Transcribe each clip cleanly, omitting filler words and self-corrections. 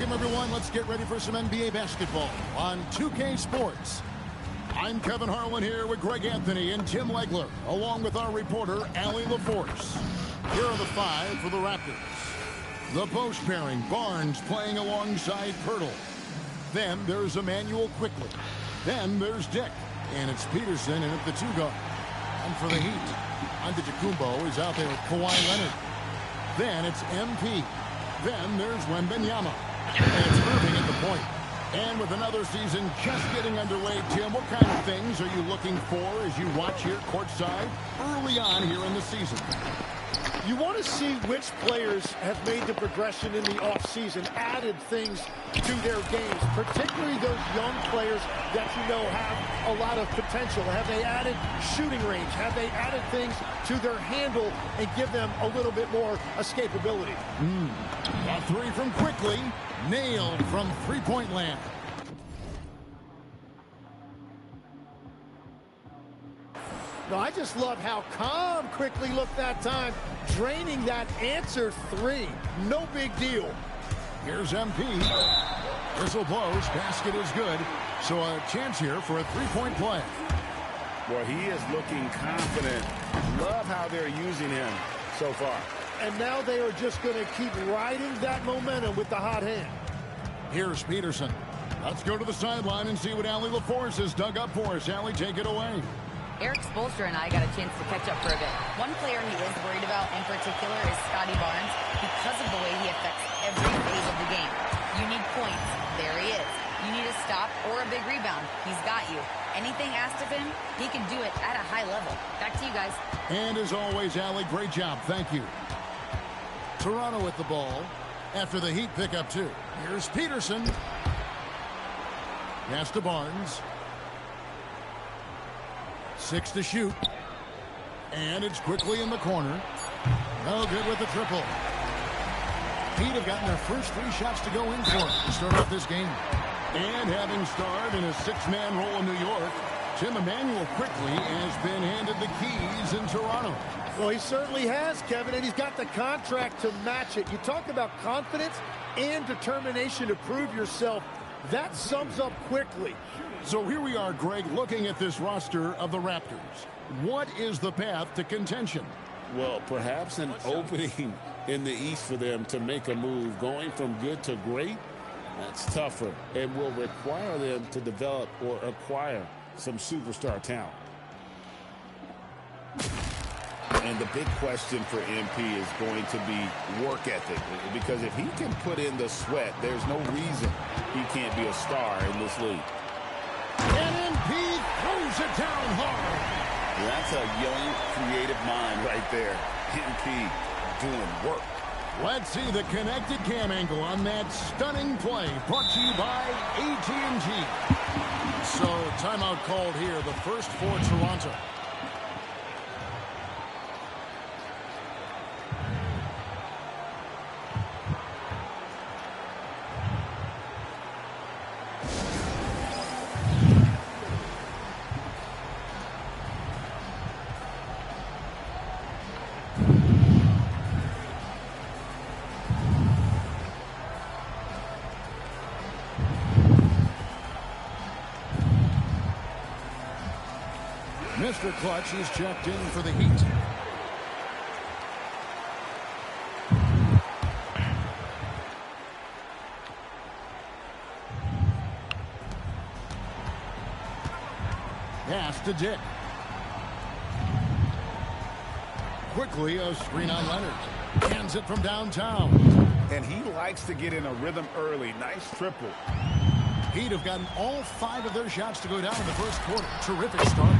Welcome, everyone. Let's get ready for some NBA basketball on 2K Sports. I'm Kevin Harlan here with Greg Anthony and Tim Legler, along with our reporter, Allie LaForce. Here are the five for the Raptors. The post pairing, Barnes playing alongside Pirtle. Then there's Emmanuel Quickly. Then there's Dick. And it's Peterson in at the two guard. And for the Heat, Antetokounmpo is out there with Kawhi Leonard. Then it's MP. Then there's Wembanyama. And it's Irving at the point. And with another season just getting underway, Tim, what kind of things are you looking for as you watch here courtside early on here in the season? You want to see which players have made the progression in the offseason, added things to their games, particularly those young players that you know have a lot of potential. Have they added shooting range? Have they added things to their handle and give them a little bit more escapability? That three from Quickly, nailed from three-point land. No, I just love how calm Quickly looked that time, draining that answer three. No big deal. Here's MP. Whistle blows. Basket is good. So a chance here for a three-point play. Well, he is looking confident. Love how they're using him so far. And now they are just going to keep riding that momentum with the hot hand. Here's Peterson. Let's go to the sideline and see what Allie LaForce has dug up for us. Allie, take it away. Eric Spoelstra and I got a chance to catch up for a bit. One player he is worried about in particular is Scotty Barnes because of the way he affects every phase of the game. You need points. There he is. You need a stop or a big rebound. He's got you. Anything asked of him, he can do it at a high level. Back to you guys. And as always, Allie, great job. Thank you. Toronto with the ball after the Heat pick up two. Here's Peterson. Pass to Barnes. 6 to shoot. And it's Quickly in the corner. No good with the triple. Heat have gotten their first 3 shots to go in for it to start off this game. And having starred in a 6-man role in New York, Tim Emmanuel Quickly has been handed the keys in Toronto. Well, he certainly has, Kevin, and he's got the contract to match it. You talk about confidence and determination to prove yourself. That sums up Quickly. So here we are, Greg, looking at this roster of the Raptors. What is the path to contention? Well, perhaps an opening in the East for them to make a move. Going from good to great, that's tougher and will require them to develop or acquire some superstar talent. And the big question for MP is going to be work ethic, because if he can put in the sweat, there's no reason he can't be a star in this league. And MP throws it down hard. That's a young, creative mind right there. MP doing work. Let's see the connected cam angle on that stunning play, brought to you by AT&T. So timeout called here, the first for Toronto. Mr. Clutch is checked in for the Heat. Pass to Dick. Quickly a screen on Leonard. Hands it from downtown. And he likes to get in a rhythm early. Nice triple. Heat have gotten all 5 of their shots to go down in the first quarter. Terrific start.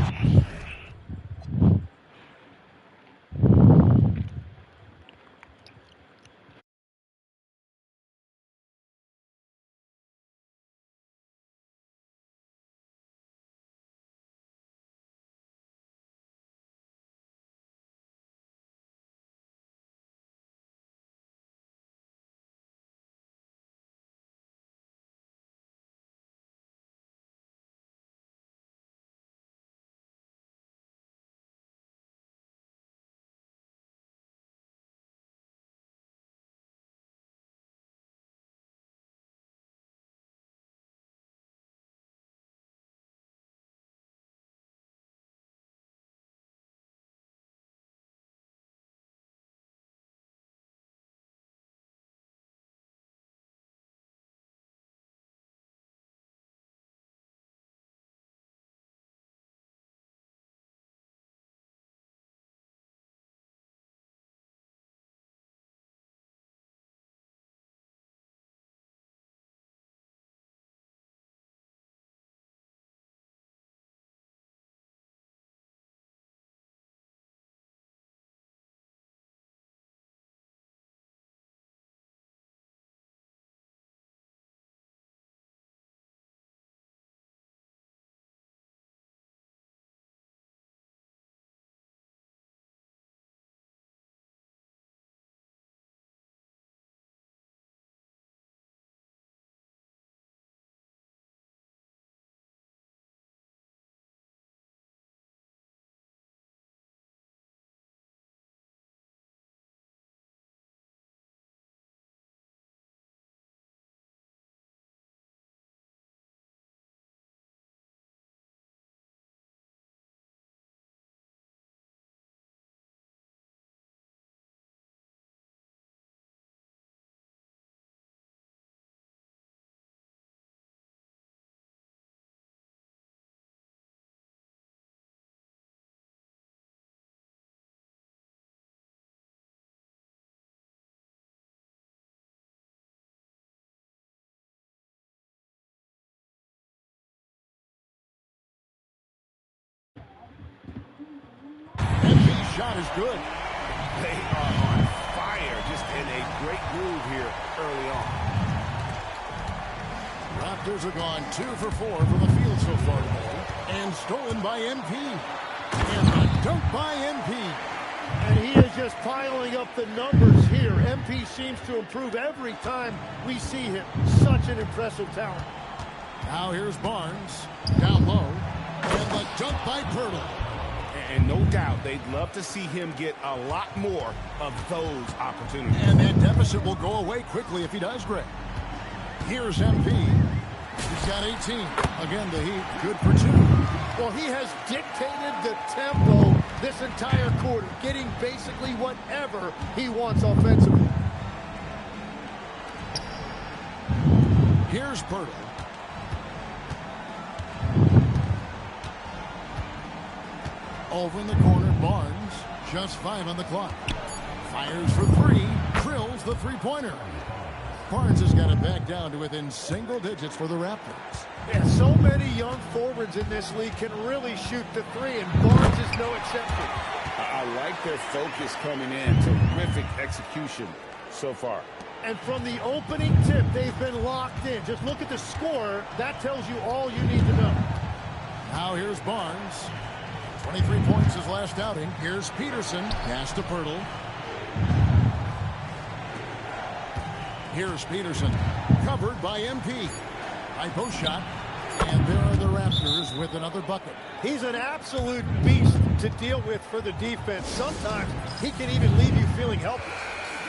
shot is good. They are on fire, just in a great groove here early on. Raptors are gone 2 for 4 from the field so far today. And stolen by MP. And a dunk by MP. And he is just piling up the numbers here. MP seems to improve every time we see him. Such an impressive talent. Now here's Barnes. Down low. And the dunk by Pirtle. And no doubt they'd love to see him get a lot more of those opportunities. And that deficit will go away quickly if he does, Greg. Here's MP. He's got 18. Again, the Heat good for 2. Well, he has dictated the tempo this entire quarter, getting basically whatever he wants offensively. Here's Pirtle. Over in the corner, Barnes. Just 5 on the clock. Fires for 3. Drills the three-pointer. Barnes has got it back down to within single digits for the Raptors. Yeah, so many young forwards in this league can really shoot the 3, and Barnes is no exception. I like their focus coming in. Terrific execution so far. And from the opening tip, they've been locked in. Just look at the score. That tells you all you need to know. Now here's Barnes. 23 points his last outing. Here's Peterson. Pass to Pirtle. Here's Peterson. Covered by MP. High post shot. And there are the Raptors with another bucket. He's an absolute beast to deal with for the defense. Sometimes he can even leave you feeling helpless.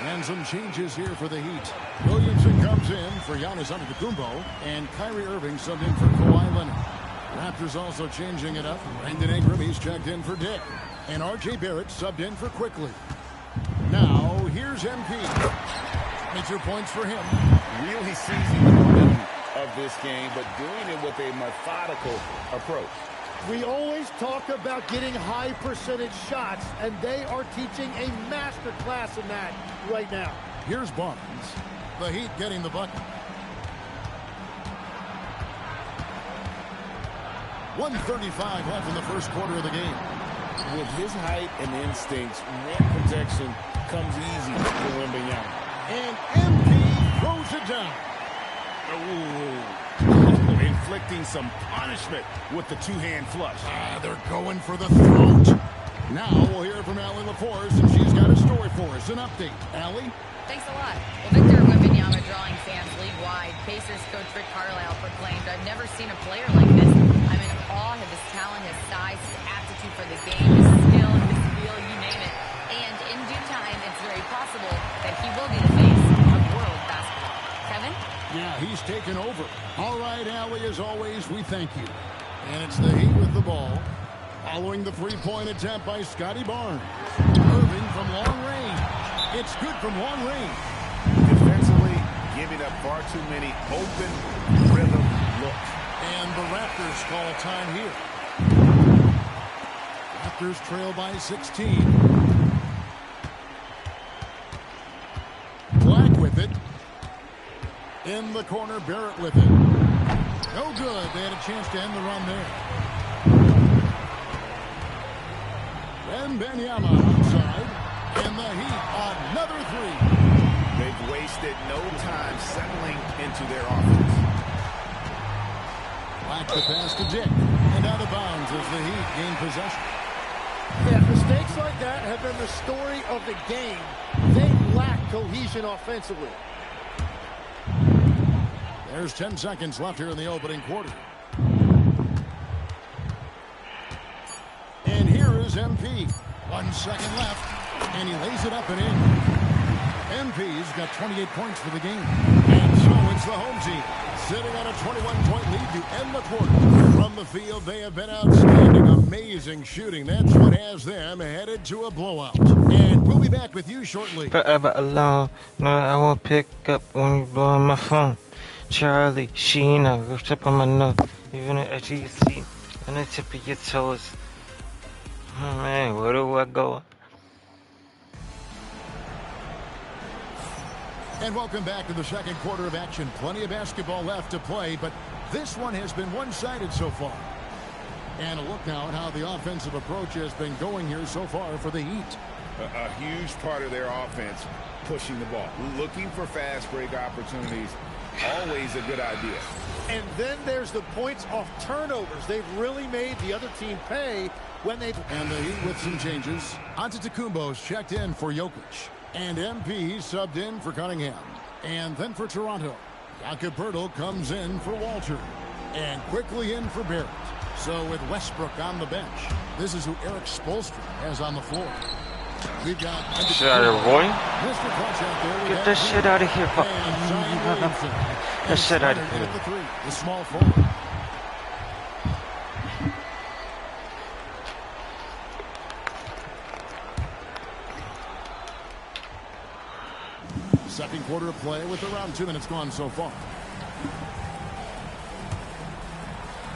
And some changes here for the Heat. Williamson comes in for Giannis Antetokounmpo. And Kyrie Irving subbed in for Kawhi Leonard. Raptors also changing it up. Brandon Ingram, he's checked in for Dick. And R.J. Barrett subbed in for Quickly. Now, here's MP. 22 points for him. Really seizing the momentum of this game, but doing it with a methodical approach. We always talk about getting high percentage shots, and they are teaching a master class in that right now. Here's Barnes. The Heat getting the bucket. 1:35 left in the first quarter of the game. With his height and instincts, rim protection comes easy for Wembanyama. And MP throws it down. Ooh. Inflicting some punishment with the two-hand flush. They're going for the throat. Now we'll hear from Allie LaForce, and she's got a story for us. An update. Allie? Thanks a lot. Well, Victor Wembanyama drawing fans league-wide. Pacers coach Rick Carlisle proclaimed, "I've never seen a player like this. I'm in awe of his talent, his size, his aptitude for the game, his skill, his feel, you name it. And in due time, it's very possible that he will be the face of world basketball." Kevin? Yeah, he's taken over. All right, Allie, as always, we thank you. And it's the Heat with the ball. Following the three-point attempt by Scotty Barnes. Irving from long range. It's good from long range. Defensively, giving up far too many open rhythm looks. And the Raptors call time here. Raptors trail by 16. Black with it. In the corner, Barrett with it. No good. They had a chance to end the run there. Wembanyama outside. And the Heat, another 3. They've wasted no time settling into their offense. Black the pass to Dick. And out of bounds as the Heat gain possession. Yeah, mistakes like that have been the story of the game. They lack cohesion offensively. There's 10 seconds left here in the opening quarter. And here is MP. 1 second left. And he lays it up and in. MP's got 28 points for the game. And so it's the home team sitting on a 21-point lead to end the quarter. From the field, they have been outstanding. Amazing shooting. That's what has them headed to a blowout. And we'll be back with you shortly. Forever alone. No, I won't pick up when you blow on my phone. Charlie, Sheena, lift up on my nose. Even at you see on the tip of your toes. Oh man, where do I go? And welcome back to the second quarter of action. Plenty of basketball left to play, but this one has been one-sided so far. And a look now at how the offensive approach has been going here so far for the Heat. A huge part of their offense, pushing the ball. Looking for fast break opportunities, always a good idea. And then there's the points off turnovers. They've really made the other team pay when they've... And the Heat with some changes. Antetokounmpo's checked in for Jokic. And MP subbed in for Cunningham. And then for Toronto, Jakob Poeltl comes in for Walter. And quickly in for Barrett. So with Westbrook on the bench, this is who Eric Spoelstra has on the floor. We've got Shit out of here, boy. Mr. Clutch out there. Get that shit out of here. Fuck. And Zion Williamson. That shit out of And here. at the three, the small forward. Second quarter of play with around 2 minutes gone so far.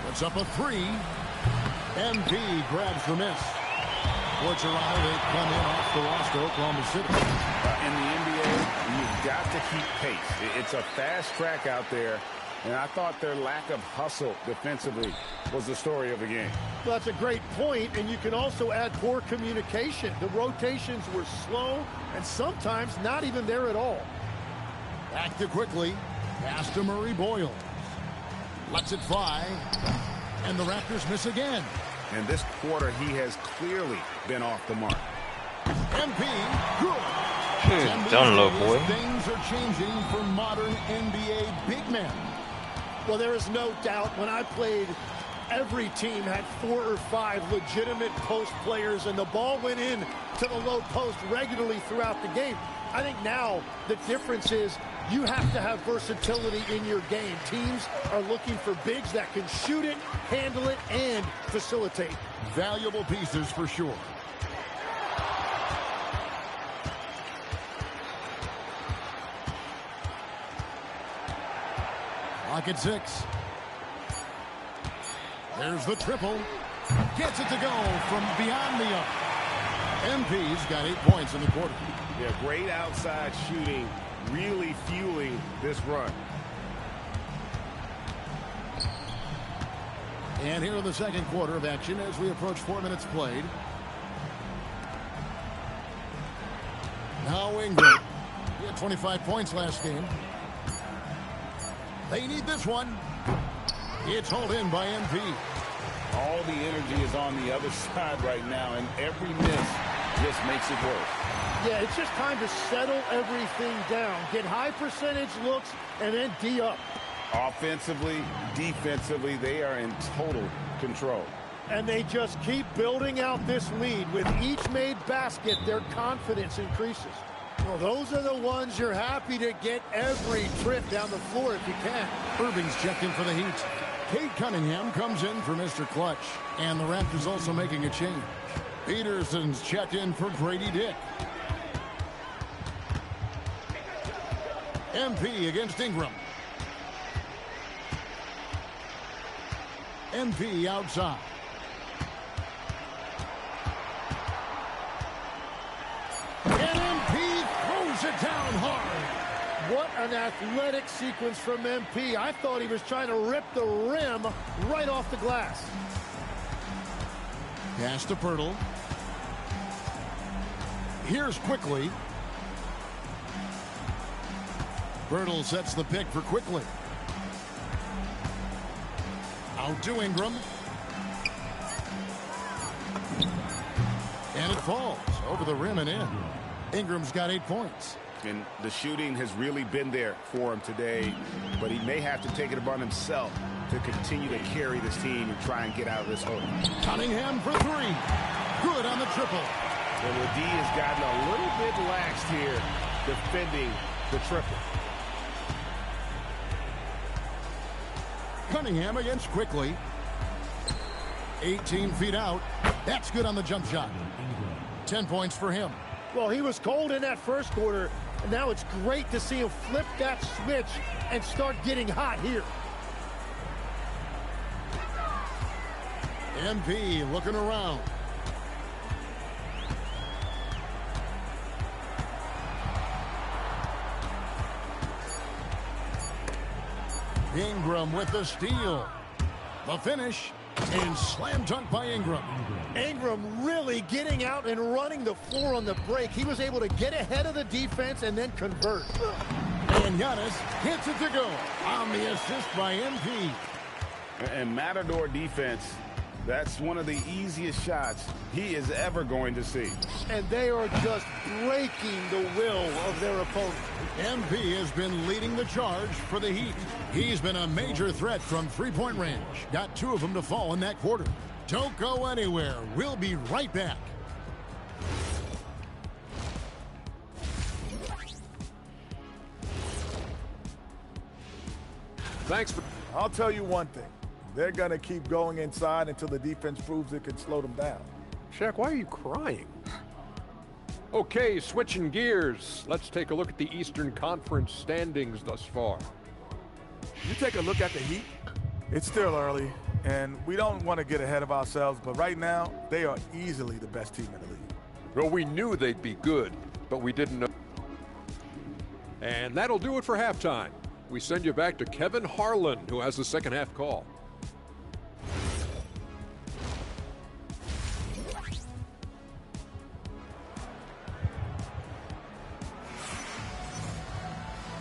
Puts up a three. MP grabs the miss. For Toronto, they come in off the roster, Oklahoma City. In the NBA, you've got to keep pace. It's a fast track out there, and I thought their lack of hustle defensively was the story of the game. Well, that's a great point, and you can also add poor communication. The rotations were slow and sometimes not even there at all. Back to quickly. Pass to Murray Boyle. Lets it fly. And the Raptors miss again. And this quarter, he has clearly been off the mark. MP, good. Shit, done, little boy. Things are changing for modern NBA big men. Well, there is no doubt when I played, every team had 4 or 5 legitimate post players, and the ball went in to the low post regularly throughout the game. I think now the difference is you have to have versatility in your game. Teams are looking for bigs that can shoot it, handle it, and facilitate. Valuable pieces for sure. Clock at 6. There's the triple. Gets it to go from beyond the arc. MP's got 8 points in the quarter. Yeah, great outside shooting, really fueling this run. And here in the second quarter of action as we approach 4 minutes played. Now Ingram. He had 25 points last game. They need this one. It's hauled in by MP. All the energy is on the other side right now, and every miss just makes it worse. Yeah, it's just time to settle everything down. Get high percentage looks and then D up. Offensively, defensively, they are in total control. And they just keep building out this lead. With each made basket, their confidence increases. Well, those are the ones you're happy to get every trip down the floor if you can. Irving's checked in for the Heat. Kate Cunningham comes in for Mr. Clutch. And the Raptors also making a change. Peterson's checked in for Grady Dick. MP against Ingram. MP outside. And MP throws it down hard. What an athletic sequence from MP. I thought he was trying to rip the rim right off the glass. Pass to Poeltl. Here's quickly. Poeltl sets the pick for quickly. Out to Ingram. And it falls over the rim and in. Ingram's got 8 points. And the shooting has really been there for him today, but he may have to take it upon himself to continue to carry this team and try and get out of this hole. Cunningham for 3. Good on the triple. And the D has gotten a little bit laxed here defending the triple. Cunningham against quickly. 18 feet out. That's good on the jump shot. 10 points for him. Well, he was cold in that first quarter, and now it's great to see him flip that switch and start getting hot here. MP looking around. Ingram with the steal. The finish. And slam dunk by Ingram. Ingram really getting out and running the floor on the break. He was able to get ahead of the defense and then convert. And Giannis hits it to go on the assist by MP. And Matador defense, that's one of the easiest shots he is ever going to see. And they are just breaking the will of their opponent. MP has been leading the charge for the Heat. He's been a major threat from three-point range. Got 2 of them to fall in that quarter. Don't go anywhere. We'll be right back. Thanks for... I'll tell you one thing. They're going to keep going inside until the defense proves it can slow them down. Shaq, why are you crying? Okay, switching gears. Let's take a look at the Eastern Conference standings thus far. You take a look at the Heat. It's still early, and we don't want to get ahead of ourselves, but right now, they are easily the best team in the league. Well, we knew they'd be good, but we didn't know. And that'll do it for halftime. We send you back to Kevin Harlan, who has the second half call.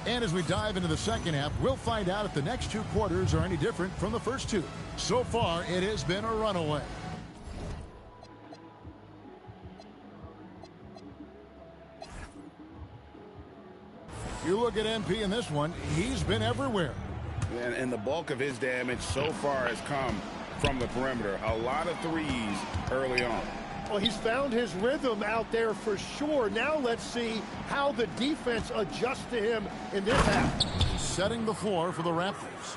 And as we dive into the second half, we'll find out if the next 2 quarters are any different from the first 2. So far, it has been a runaway. You look at MP in this one, he's been everywhere. And the bulk of his damage so far has come from the perimeter. A lot of threes early on. Well, he's found his rhythm out there for sure. Now let's see how the defense adjusts to him in this half. Setting the floor for the Raptors.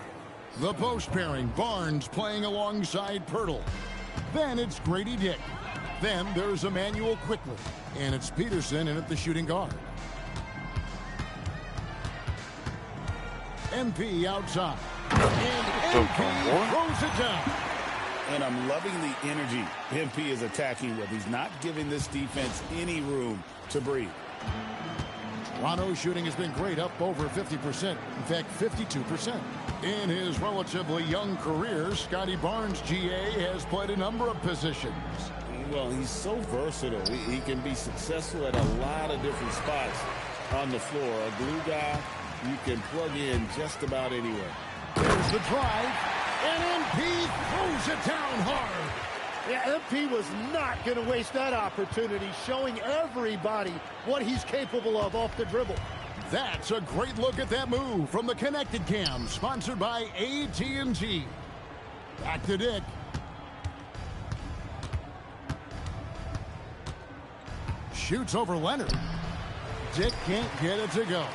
The post pairing, Barnes playing alongside Pirtle. Then it's Grady Dick. Then there's Emmanuel Quickly. And it's Peterson in at the shooting guard. MP outside. And MP throws it down. And I'm loving the energy MP is attacking with. He's not giving this defense any room to breathe. Toronto's shooting has been great, up over 50%. In fact, 52%. In his relatively young career, Scotty Barnes, GA, has played a number of positions. Well, he's so versatile. He can be successful at a lot of different spots on the floor. A glue guy, you can plug in just about anywhere. There's the drive. And MP throws it down hard. Yeah, MP was not going to waste that opportunity, showing everybody what he's capable of off the dribble. That's a great look at that move from the Connected Cam, sponsored by AT&T. Back to Dick. Shoots over Leonard. Dick can't get it to go.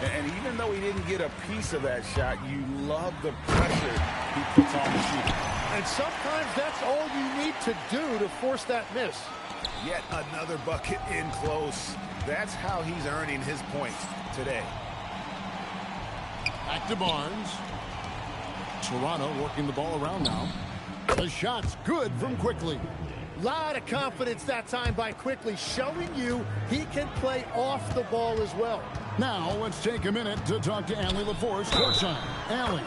And even though he didn't get a piece of that shot, you love the pressure he puts on the shooter. And sometimes that's all you need to do to force that miss. Yet another bucket in close. That's how he's earning his points today. Back to Barnes. Toronto working the ball around now. The shot's good from Quickly. Lot of confidence that time by Quickly, showing you he can play off the ball as well. Now let's take a minute to talk to Allie LaForce courtside. Allie.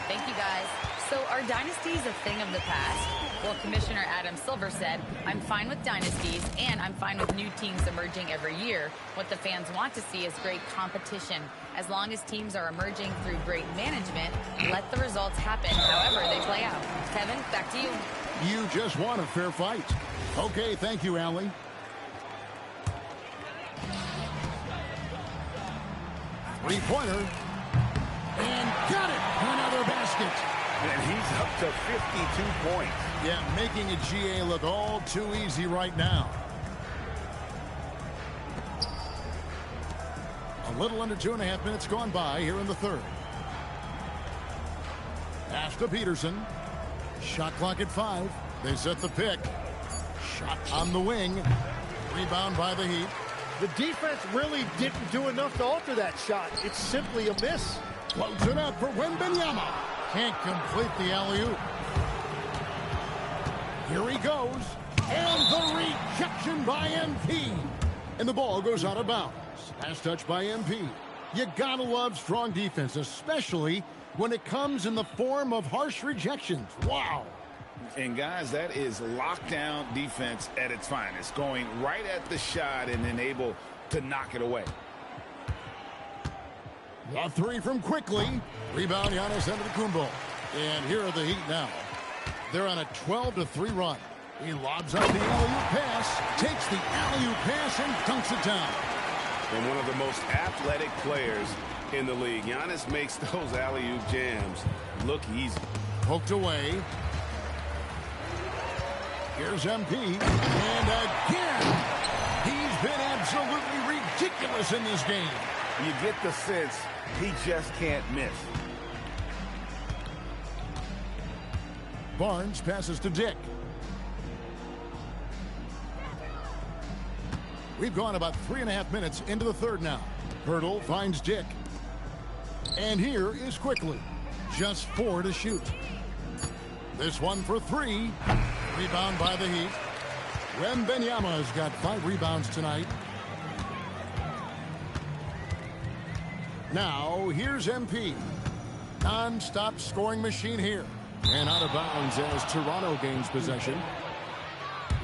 Thank you, guys. So are dynasties a thing of the past? Well, Commissioner Adam Silver said, I'm fine with dynasties, and I'm fine with new teams emerging every year. What the fans want to see is great competition. As long as teams are emerging through great management, let the results happen however they play out. Kevin, back to you. You just want a fair fight. Okay, thank you, Allie. Three-pointer. And got it. Another basket. And he's up to 52 points. Yeah, making a GA look all too easy right now. A little under 2.5 minutes gone by here in the third. Pass to Peterson. Shot clock at 5. They set the pick. Shot on the wing. Rebound by the Heat. The defense really didn't do enough to alter that shot. It's simply a miss. Floats it up for Wembanyama. Can't complete the alley-oop. Here he goes. And the rejection by MP. And the ball goes out of bounds. Last touch by MP. You gotta love strong defense, especially when it comes in the form of harsh rejections. Wow. And, guys, that is lockdown defense at its finest, going right at the shot and then able to knock it away. A three from quickly. Rebound, Giannis Antetokounmpo. And here are the Heat now. They're on a 12-3 run. He lobs up the alley-oop pass, takes the alley-oop pass, and dunks it down. And one of the most athletic players in the league. Giannis makes those alley-oop jams look easy. Poked away. Here's MP. And again, he's been absolutely ridiculous in this game. You get the sense he just can't miss. Barnes passes to Dick. We've gone about 3.5 minutes into the third now. Hurdle finds Dick. And here is quickly. Just 4 to shoot. This one for 3. Rebound by the Heat. Wembanyama's got 5 rebounds tonight. Now, here's MP. Non-stop scoring machine here. And out of bounds as Toronto gains possession.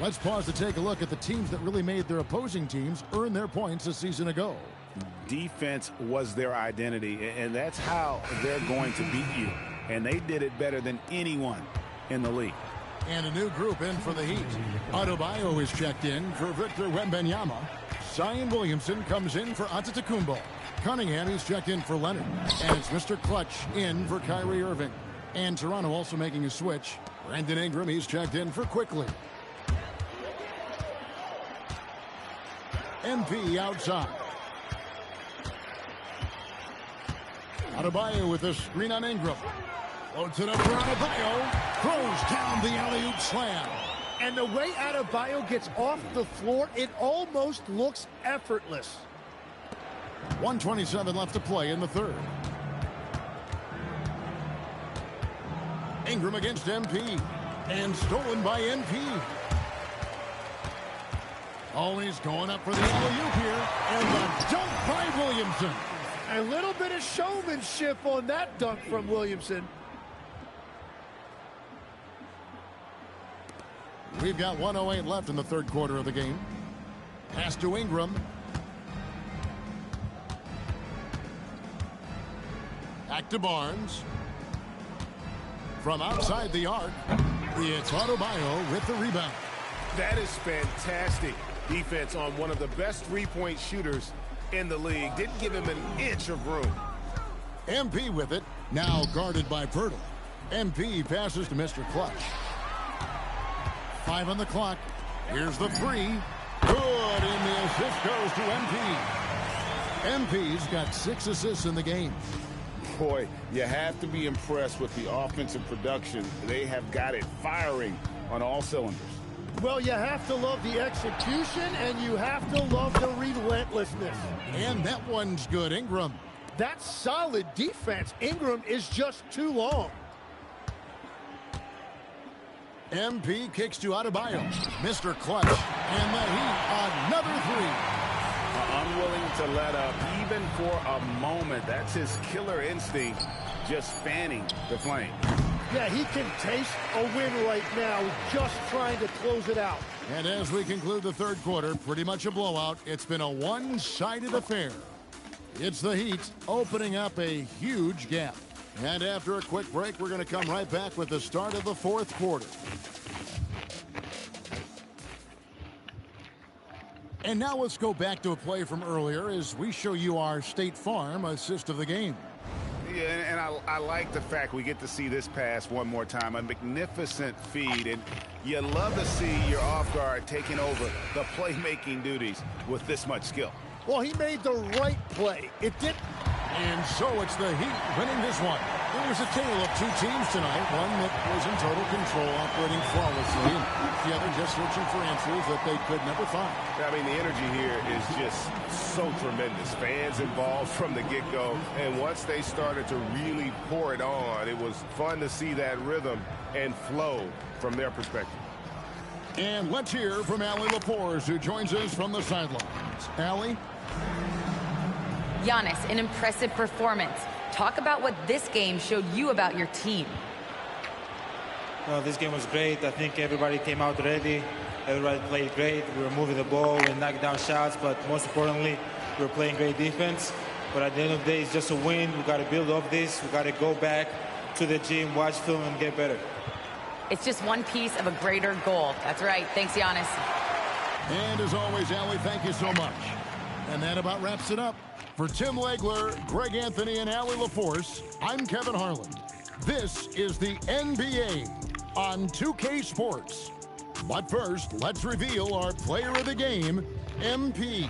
Let's pause to take a look at the teams that really made their opposing teams earn their points a season ago. Defense was their identity, and that's how they're going to beat you. And they did it better than anyone in the league. And a new group in for the Heat. Adebayo is checked in for Victor Wembanyama. Zion Williamson comes in for Antetokounmpo. Cunningham is checked in for Leonard. And it's Mr. Clutch in for Kyrie Irving. And Toronto also making a switch. Brandon Ingram, he's checked in for Quickly. MP outside. Adebayo with the screen on Ingram. Floats it up for Adebayo. Throws down the alley-oop slam. And the way Adebayo gets off the floor, it almost looks effortless. 1:27 left to play in the third. Ingram against MP. And stolen by MP. Oh, he's going up for the alley-oop here. And the dunk by Williamson. A little bit of showmanship on that dunk from Williamson. We've got 1:08 left in the third quarter of the game. Pass to Ingram. Back to Barnes. From outside the arc, it's Adebayo with the rebound. That is fantastic defense on one of the best three-point shooters in the league. Didn't give him an inch of room. MP with it, now guarded by Pirtle. MP passes to Mr. Clutch. 5 on the clock. Here's the 3. Good, and the assist goes to MP. MP's got 6 assists in the game. Boy, you have to be impressed with the offensive production. They have got it firing on all cylinders. Well, you have to love the execution, and you have to love the relentlessness. And that one's good, Ingram. That's solid defense. Ingram is just too long. MP kicks to Adebayo. Mr. Clutch. And the Heat, another 3. Unwilling to let up even for a moment. That's his killer instinct, just fanning the flame. Yeah, he can taste a win right now, just trying to close it out. And as we conclude the third quarter, pretty much a blowout. It's been a one-sided affair. It's the Heat opening up a huge gap. And after a quick break, we're going to come right back with the start of the fourth quarter. And now let's go back to a play from earlier as we show you our State Farm assist of the game. Yeah, and I like the fact we get to see this pass one more time. A magnificent feed, and you love to see your off guard taking over the playmaking duties with this much skill. Well, he made the right play. It did. And so it's the Heat winning this one. It was a tale of 2 teams tonight. One that was in total control, operating flawlessly, and the other just searching for answers that they could never find. I mean, the energy here is just so tremendous. Fans involved from the get-go, and once they started to really pour it on, it was fun to see that rhythm and flow from their perspective. And let's hear from Allie Laporte, who joins us from the sidelines. Allie? Giannis, an impressive performance. Talk about what this game showed you about your team. This game was great. I think everybody came out ready. Everybody played great. We were moving the ball. We knocked down shots. But most importantly, we were playing great defense. But at the end of the day, it's just a win. We got to build off this. We got to go back to the gym, watch film, and get better. It's just one piece of a greater goal. That's right. Thanks, Giannis. And as always, Allie, thank you so much. And that about wraps it up. For Tim Legler, Greg Anthony, and Allie LaForce, I'm Kevin Harlan. This is the NBA on 2K Sports. But first, let's reveal our player of the game, MP.